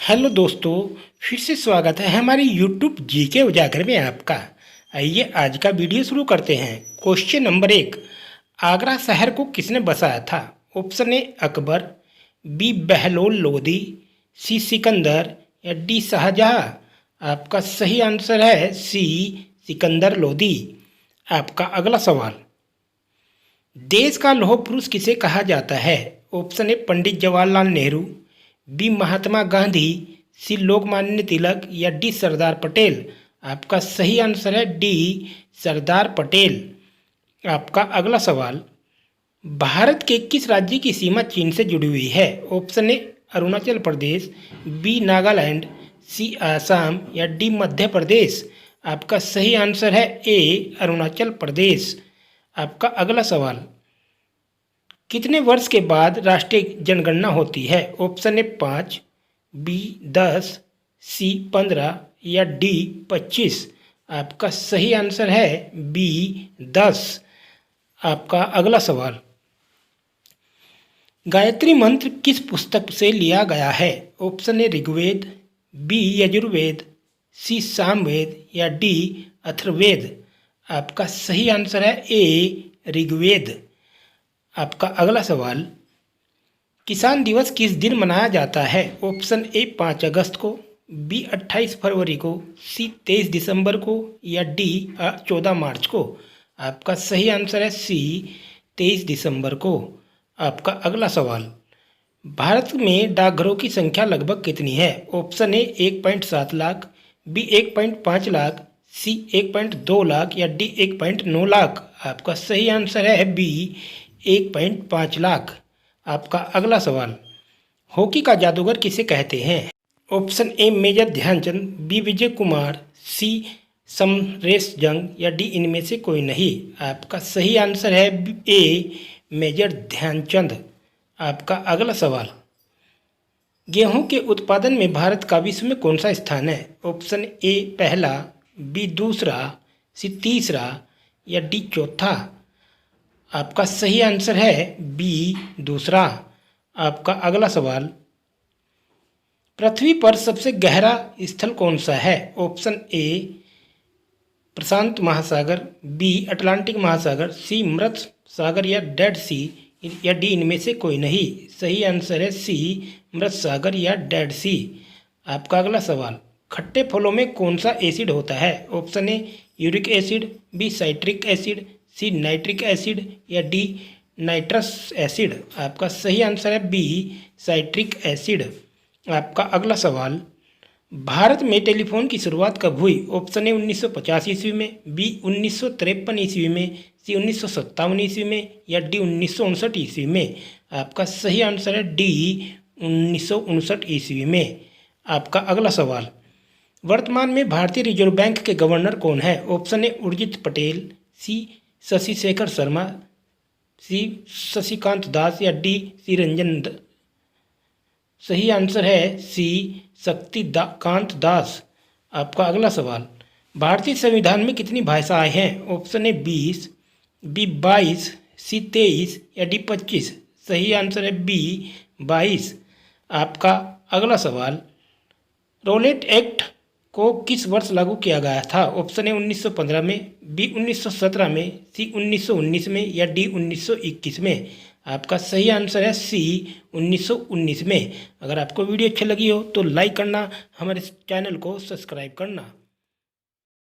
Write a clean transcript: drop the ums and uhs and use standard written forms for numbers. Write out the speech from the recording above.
Hello दोस्तों, फिर से स्वागत है हमारे यूट्यूब जीके उजागर में आपका। आइए आज का वीडियो शुरू करते हैं। क्वेश्चन नंबर 1, आगरा शहर को किसने बसाया था? Option A Akbar, B Bahlol Lodi, C Sikandar या डी शाहजहां। आपका सही आंसर है सी सिकंदर लोदी। आपका अगला सवाल, देश का लौह पुरुष किसे कहा जाता है? Option A Pandit Jawaharlal Nehru, B Mahatma Gandhi, C Lokmanya Tilak या डी सरदार पटेल। आपका सही आंसर है डी सरदार पटेल। आपका अगला सवाल, भारत के किस राज्य की सीमा चीन से जुड़ी हुई है? Option A Arunachal Pradesh, B Nagaland, C Assam या डी मध्य प्रदेश। आपका सही आंसर है ए अरुणाचल प्रदेश। आपका अगला सवाल, कितने वर्ष के बाद राष्ट्रीय जनगणना होती है? ऑप्शन ए 5, बी 10, सी 15 या डी 25। आपका सही आंसर है बी 10। आपका अगला सवाल, गायत्री मंत्र किस पुस्तक से लिया गया है? Option A Rigveda, B Yajurveda, C Samaveda या डी अथर्ववेद। आपका सही आंसर है ए ऋग्वेद। आपका अगला सवाल, किसान दिवस किस दिन मनाया जाता है? ऑप्शन ए 5 अगस्त को, बी 28 फरवरी को, सी 23 दिसंबर को या डी 14 मार्च को। आपका सही आंसर है सी 23 दिसंबर को। आपका अगला सवाल, भारत में डाकघरों की संख्या लगभग कितनी है? Option A 1.7 lakh, B 1.5 lakh, C 1.2 lakh या डी 1.9 लाख। आपका सही आंसर है बी 1.5 लाख। आपका अगला सवाल, हॉकी का जादूगर किसे कहते हैं? Option A major Dhyanchand, B Vijay Kumar, C Samaresh Jung या डी इनमें से कोई नहीं। आपका सही आंसर है ए मेजर ध्यानचंद। आपका अगला सवाल, गेहूं के उत्पादन में भारत का विश्व में कौन सा स्थान है? ऑप्शन ए पहला, बी दूसरा, सी तीसरा या डी चौथा। आपका सही आंसर है बी दूसरा। आपका अगला सवाल, पृथ्वी पर सबसे गहरा स्थल कौन सा है? ऑप्शन ए प्रशांत महासागर, बी अटलांटिक महासागर, सी मृत सागर या डेड सी या डी इनमें से कोई नहीं। सही आंसर है सी मृत सागर या डेड सी। आपका अगला सवाल, खट्टे फलों में कौन सा एसिड होता है? Option A uric acid, B citric acid, C nitric acid या डी नाइट्रस एसिड। आपका सही आंसर है बी साइट्रिक एसिड। आपका अगला सवाल, भारत में टेलीफोन की शुरुआत कब हुई? ऑप्शन ए 1950 ईस्वी में, बी 1953 ईस्वी में, सी 1957 ईस्वी में या डी 1959 ईस्वी में। आपका सही आंसर है डी 1959 ईस्वी में। आपका अगला सवाल, वर्तमान में भारतीय रिजर्व बैंक के गवर्नर कौन है? ऑप्शन ए उर्जित पटेल, सी शशि शेखर शर्मा, सी शशिकांत दास या डी सी रंजन। सही आंसर है सी शक्तिकांत दास। आपका अगला सवाल, भारतीय संविधान में कितनी भाषाएं हैं? ऑप्शन ए 20, बी 22, सी 23 या डी 25। सही आंसर है बी 22। आपका अगला सवाल, रोलेट एक्ट को किस वर्ष लागू किया गया था? ऑप्शन ए 1915 में, बी 1917 में, सी 1919 में या डी 1921 में। आपका सही आंसर है सी 1919 में। अगर आपको वीडियो अच्छी लगी हो तो लाइक करना, हमारे चैनल को सब्सक्राइब करना।